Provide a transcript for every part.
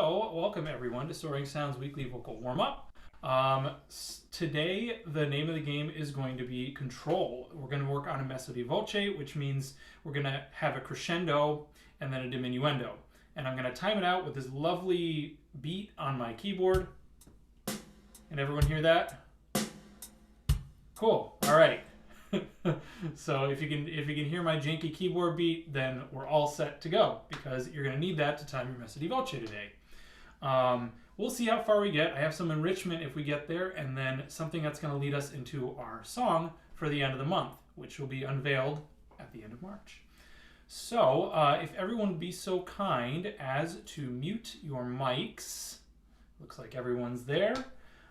So, welcome everyone to Soaring Sounds Weekly Vocal Warm-Up. Today, the name of the game is going to be Control. We're going to work on a messa voce, which means we're going to have a crescendo and then a diminuendo. And I'm going to time it out with this lovely beat on my keyboard. Can everyone hear that? Cool. All right. So if you can hear my janky keyboard beat, then we're all set to go, because you're going to need that to time your messa voce today. We'll see how far we get. I have some enrichment if we get there, and then something that's going to lead us into our song for the end of the month, which will be unveiled at the end of March. So if everyone would be so kind as to mute your mics. Looks like everyone's there.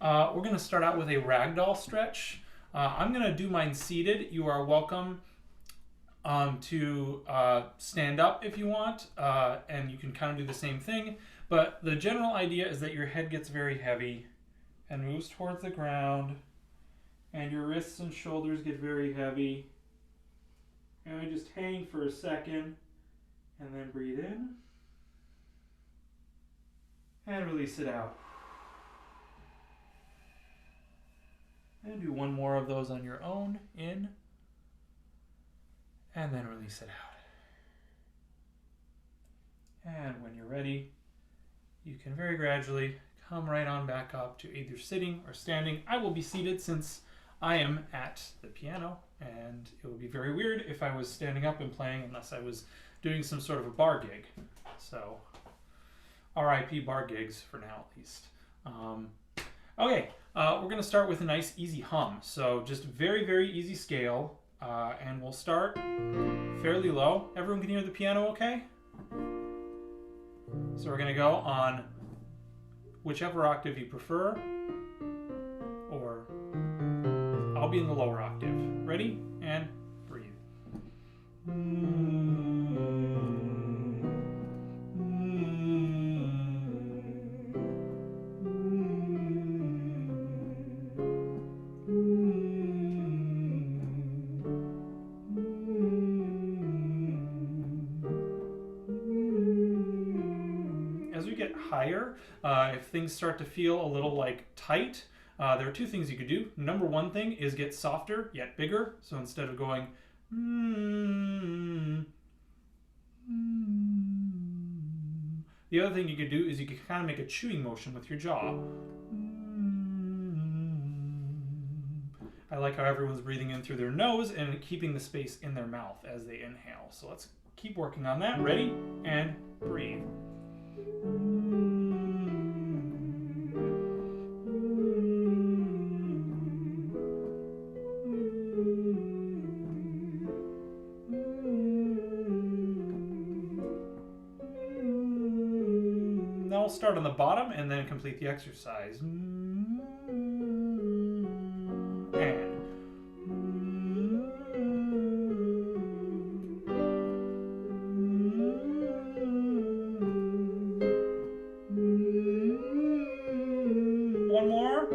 We're going to start out with a ragdoll stretch. I'm going to do mine seated. You are welcome to stand up if you want, and you can kind of do the same thing. But the general idea is that your head gets very heavy and moves towards the ground, and your wrists and shoulders get very heavy. And just hang for a second, and then breathe in, and release it out. And do one more of those on your own, in, and then release it out. And when you're ready, you can very gradually come right on back up to either sitting or standing. I will be seated since I am at the piano, and it would be very weird if I was standing up and playing unless I was doing some sort of a bar gig. So, RIP bar gigs for now at least. Okay, we're going to start with a nice easy hum. So just very, very easy scale, and we'll start fairly low. Everyone can hear the piano okay? So we're going to go on whichever octave you prefer, or I'll be in the lower octave. Ready? And breathe. As we get higher, if things start to feel a little like tight, there are two things you could do. Number one thing is get softer yet bigger. So instead of going the other thing you could do is you could kind of make a chewing motion with your jaw. I like how everyone's breathing in through their nose and keeping the space in their mouth as they inhale. So let's keep working on that. Ready? And breathe. Now we'll start on the bottom and then complete the exercise. One more.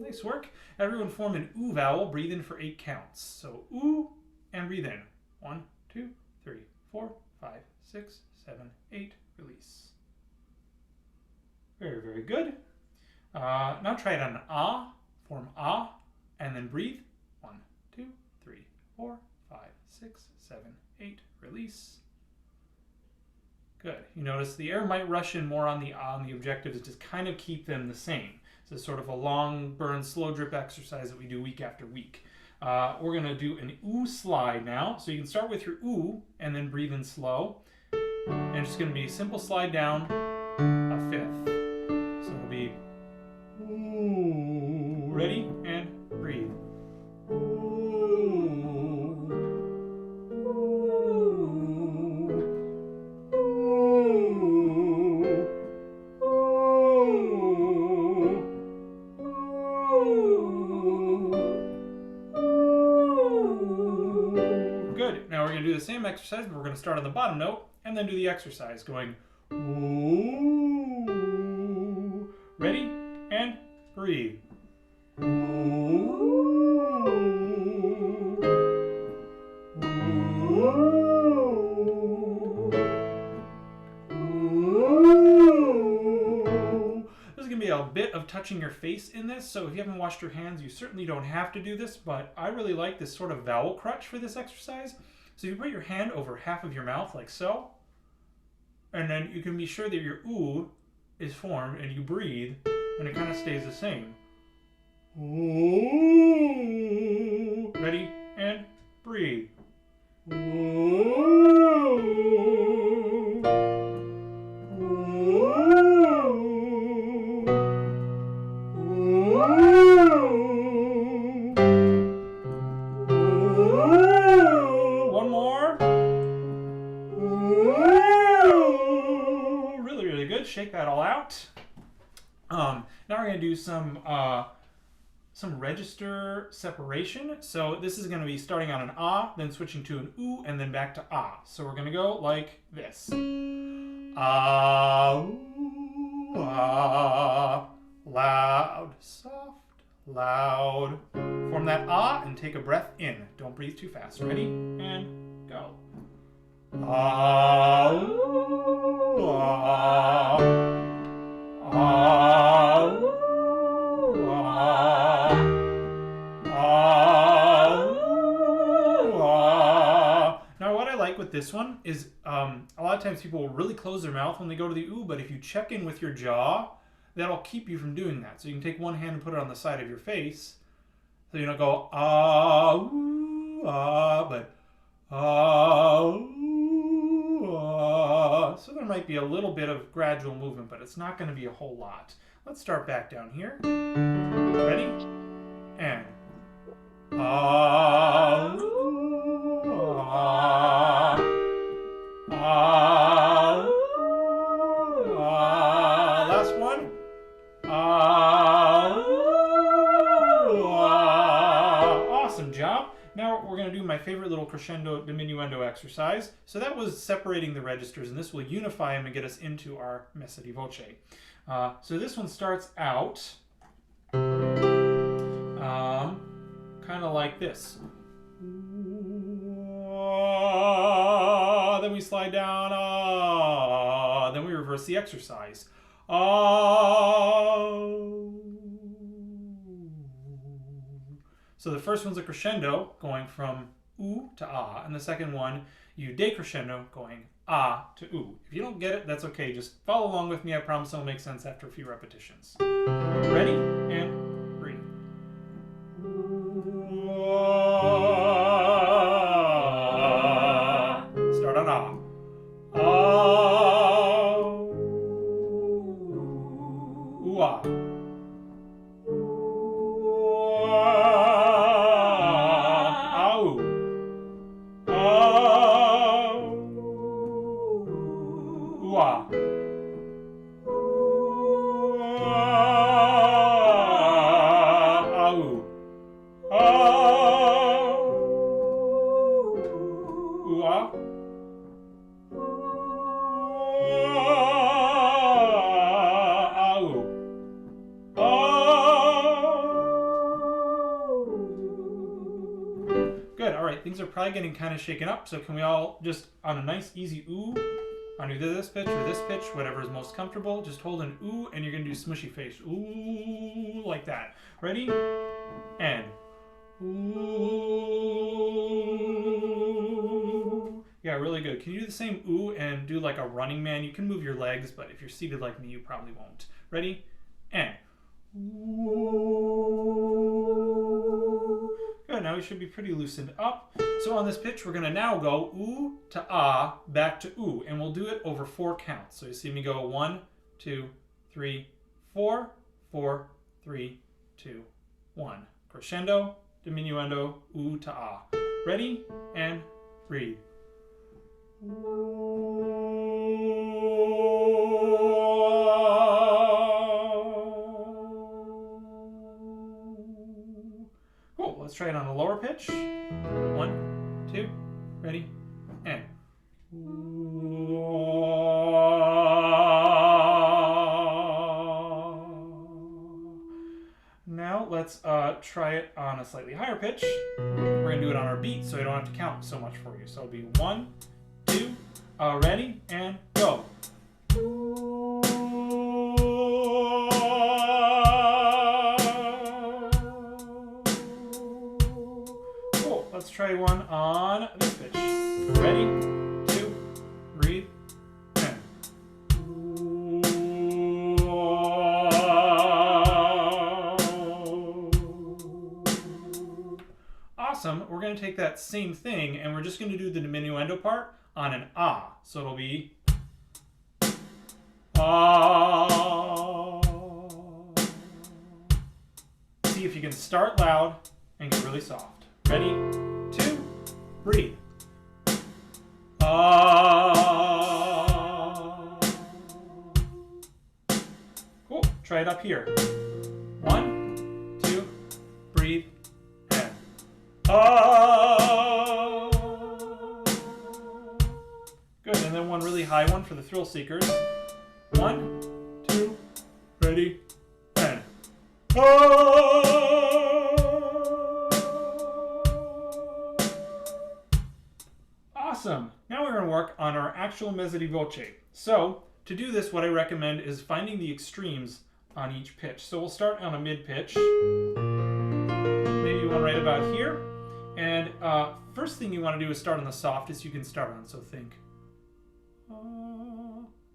Nice work. Everyone form an ooh vowel. Breathe in for 8 counts. So ooh, and breathe in. 1, 2, 3, 4, 5, 6, 7, 8. Release. Very, very good. Now try it on an ah. Form ah, and then breathe. 1, 2, 3, 4, 5, 6, 7, 8. Release. Good. You notice the air might rush in more on the ah, and the objective is to kind of keep them the same. So it's sort of a long burn, slow drip exercise that we do week after week. We're going to do an ooh slide now. So you can start with your ooh and then breathe in slow. And it's just going to be a simple slide down a fifth. So it'll be ooh. Ready? And breathe. Good. Now we're going to do the same exercise, but we're going to start on the bottom note and then do the exercise going ooh. Ready? And breathe. Ooh. of touching your face in this, so if you haven't washed your hands, you certainly don't have to do this, but I really like this sort of vowel crutch for this exercise. So you put your hand over half of your mouth like so, and then you can be sure that your ooh is formed, and you breathe, and it kind of stays the same. Ooh. Ready? And breathe. Ooh. One more. Really, really good. Shake that all out. Now we're going to do some register separation. So this is going to be starting on an ah, then switching to an ooh, and then back to ah. So we're going to go like this. Ah, ooh, ah, loud, soft, loud. Form that ah and take a breath in. Don't breathe too fast. Ready? And go. Ah, ooh, ah, ah, ooh, ah, ah, ooh, ah. Now what I like with this one is a lot of times people will really close their mouth when they go to the ooh, but if you check in with your jaw, that'll keep you from doing that. So you can take one hand and put it on the side of your face. So you don't go ah, ooh, ah, but ah, ooh, ah. So there might be a little bit of gradual movement, but it's not going to be a whole lot. Let's start back down here. Ready? And ah, ooh, ah, ah, ooh, ah. Last one. Ah, ooh, ah. Awesome job. Now we're going to do my favorite little crescendo diminuendo exercise. So that was separating the registers, and this will unify them and get us into our messa di voce. So this one starts out kind of like this. Then we slide down, then we reverse the exercise. So the first one's a crescendo, going from ooh to ah, and the second one, you decrescendo, going ah to ooh. If you don't get it, that's okay. Just follow along with me. I promise it'll make sense after a few repetitions. Ready? And breathe. Start on ah. Ah. Ooh, ah. Good, all right, things are probably getting kind of shaken up, so can we all just, on a nice easy ooh, on either this pitch or this pitch, whatever is most comfortable, just hold an ooh, and you're gonna do smushy face, ooh, like that. Ready? And ooh. Yeah, really good. Can you do the same ooh and do like a running man? You can move your legs, but if you're seated like me, you probably won't. Ready? And ooh. Good, now we should be pretty loosened up. So on this pitch, we're gonna now go ooh to ah, back to ooh, and we'll do it over 4 counts. So you see me go 1, 2, 3, 4, 4, 3, 2, 1. Crescendo, diminuendo, ooh to ah. Ready? And breathe. Cool, let's try it on a lower pitch. 1, 2, ready, and. Now let's try it on a slightly higher pitch. We're gonna do it on our beat so I don't have to count so much for you. So it'll be 1, 2, ready, and go. going to take that same thing and we're just going to do the diminuendo part on an ah. So it'll be ah. See if you can start loud and get really soft. Ready? 2, breathe. Ah. Cool. Try it up here. 1, 2, breathe, and ah. Good. And then one really high one for the thrill seekers. 1, 2, ready, and ah. Awesome. Now we're going to work on our actual messa di voce. So to do this, what I recommend is finding the extremes on each pitch. So we'll start on a mid pitch, maybe one right about here. And first thing you want to do is start on the softest you can start on. So think,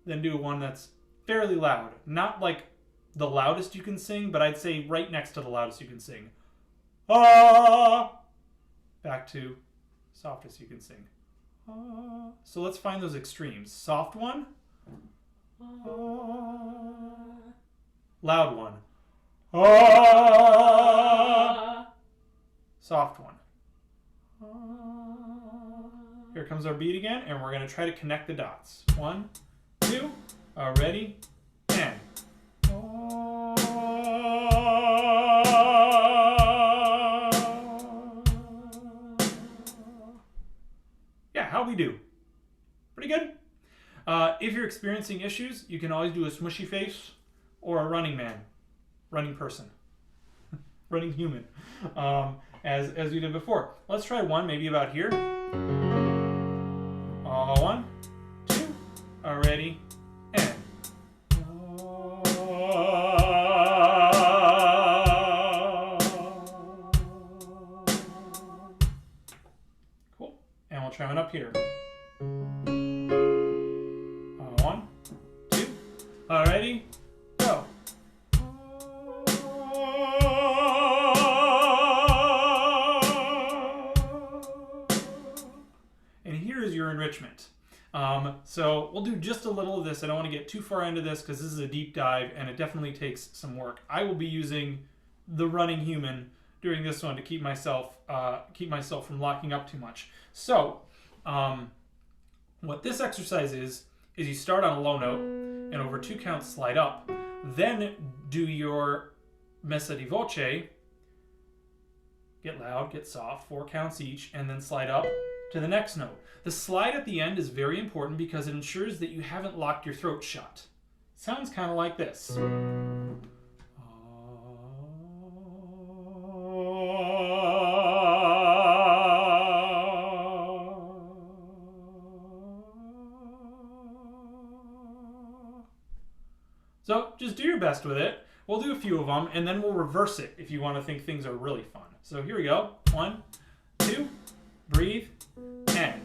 then do one that's fairly loud, not like the loudest you can sing, but I'd say right next to the loudest you can sing. Back to softest you can sing. So let's find those extremes. Soft one. Loud one. Soft one. Here comes our beat again, and we're going to try to connect the dots. 1, 2, ready, and. Yeah, how'd we do? Pretty good. If you're experiencing issues, you can always do a smushy face or a running man, running person, running human, as we did before. Let's try one, maybe about here. 1, 2, ready, and. Cool. And we'll try one up here. 1, 2, ready, go. And here is your enrichment. So we'll do just a little of this. I don't want to get too far into this because this is a deep dive and it definitely takes some work. I will be using the running human during this one to keep myself from locking up too much. So what this exercise is you start on a low note and over 2 counts slide up, then do your messa di voce, get loud, get soft, 4 counts each, and then slide up to the next note. The slide at the end is very important because it ensures that you haven't locked your throat shut. Sounds kind of like this. So just do your best with it. We'll do a few of them, and then we'll reverse it if you want to think things are really fun. So here we go. 1, 2, breathe, and.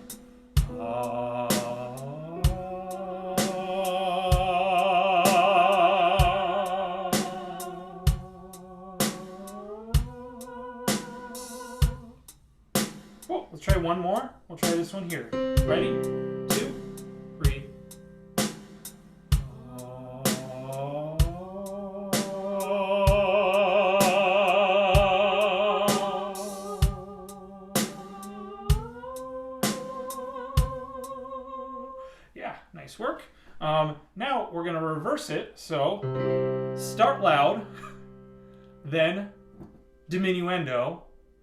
Cool. Let's try one more. We'll try this one here. Ready? 2, breathe. Yeah, nice work. Now we're going to reverse it. So start loud, then diminuendo,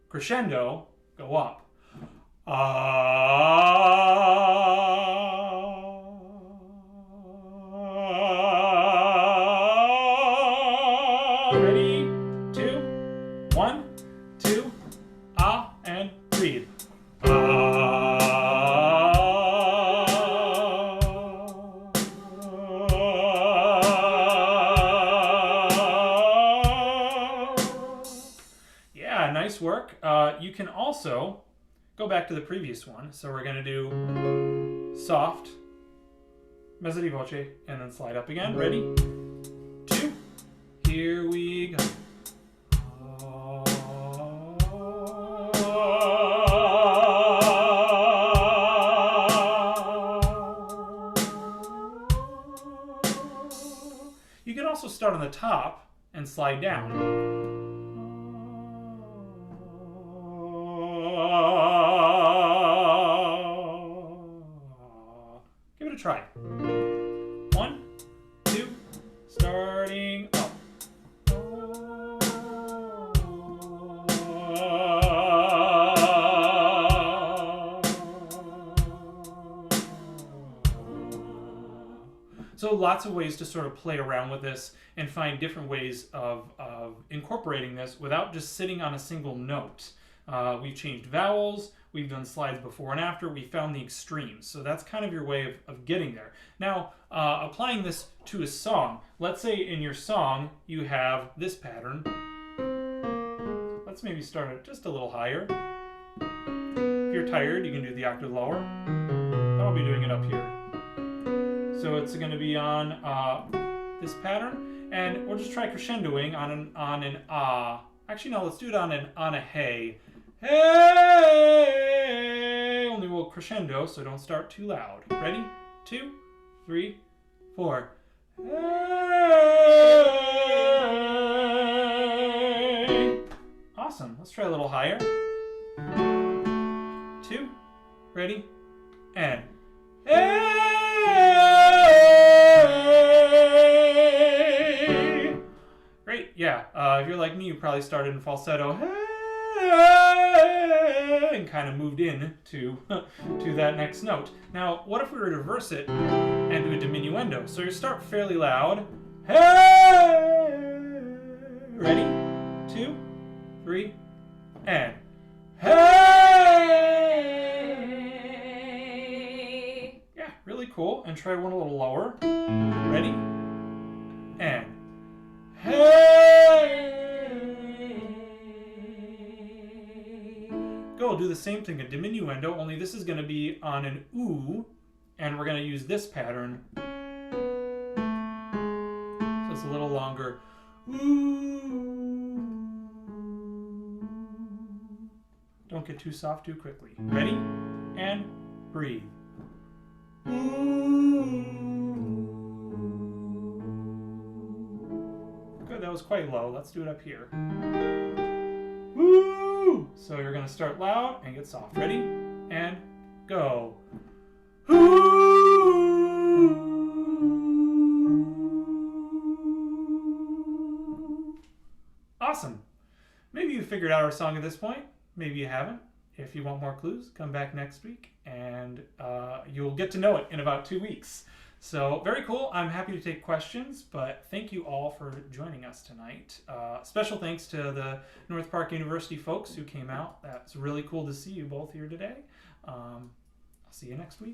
crescendo, go up. Ready? 2, 1, 2, and breathe. Yeah, nice work. You can also go back to the previous one. So we're going to do soft, messa di voce, and then slide up again. Ready? 2, here we go. You can also start on the top and slide down. Give it a try. 1, 2, starting up. So lots of ways to sort of play around with this and find different ways of incorporating this without just sitting on a single note. We've changed vowels, we've done slides before and after, we found the extremes. So that's kind of your way of getting there. Now, applying this to a song. Let's say in your song you have this pattern. Let's maybe start it just a little higher. If you're tired, you can do the octave lower. I'll be doing it up here. So it's going to be on this pattern, and we'll just try crescendoing on an ah. Actually, no, let's do it on a hey. Hey! Only we'll crescendo, so don't start too loud. Ready? 2, 3, 4. Hey! Awesome. Let's try a little higher. 2. Ready? And hey! Great, yeah. If you're like me, you probably started in falsetto, hey, and kind of moved in to that next note. Now, what if we were to reverse it and do a diminuendo? So you start fairly loud, hey, ready, 2, 3, and hey. Yeah, really cool. And try one a little lower. Ready, and hey! Go, do the same thing, a diminuendo, only this is going to be on an ooh, and we're going to use this pattern. So it's a little longer. Ooh. Don't get too soft too quickly. Ready? And breathe. Ooh. Good, that was quite low. Let's do it up here. Woo! So you're going to start loud and get soft. Ready? And go. Woo! Awesome. Maybe you figured out our song at this point. Maybe you haven't. If you want more clues, come back next week and you'll get to know it in about 2 weeks. So very cool. I'm happy to take questions, but thank you all for joining us tonight. Special thanks to the North Park University folks who came out. That's really cool to see you both here today. I'll see you next week.